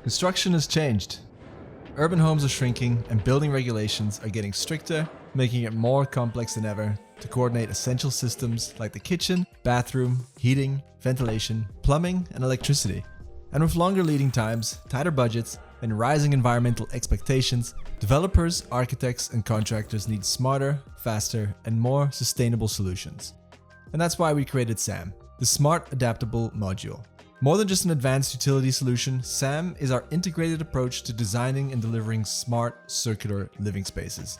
Construction has changed. Urban homes are shrinking and building regulations are getting stricter, making it more complex than ever to coordinate essential systems like the kitchen, bathroom, heating, ventilation, plumbing, and electricity. And with longer leading times, tighter budgets, and rising environmental expectations, developers, architects, and contractors need smarter, faster, and more sustainable solutions. And that's why we created SAM, the Smart Adaptable Module. More than just an advanced utility solution, SAM is our integrated approach to designing and delivering smart, circular living spaces.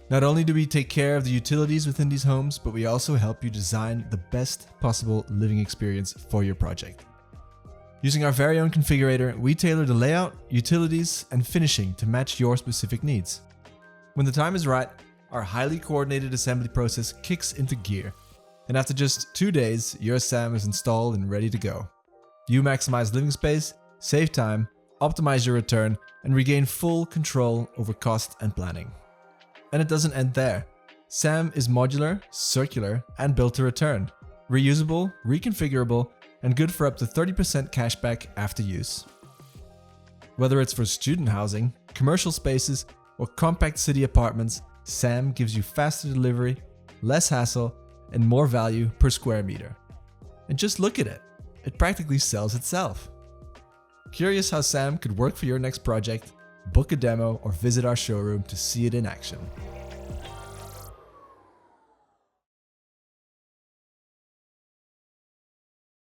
Not only do we take care of the utilities within these homes, but we also help you design the best possible living experience for your project. Using our very own configurator, we tailor the layout, utilities, and finishing to match your specific needs. When the time is right, our highly coordinated assembly process kicks into gear. And after just 2 days, your SAM is installed and ready to go. You maximize living space, save time, optimize your return, and regain full control over cost and planning. And it doesn't end there. SAM is modular, circular, and built to return, reusable, reconfigurable, and good for up to 30% cashback after use. Whether it's for student housing, commercial spaces, or compact city apartments, SAM gives you faster delivery, less hassle, and more value per square meter. And just look at it. It practically sells itself. Curious how SAM could work for your next project? Book a demo or visit our showroom to see it in action.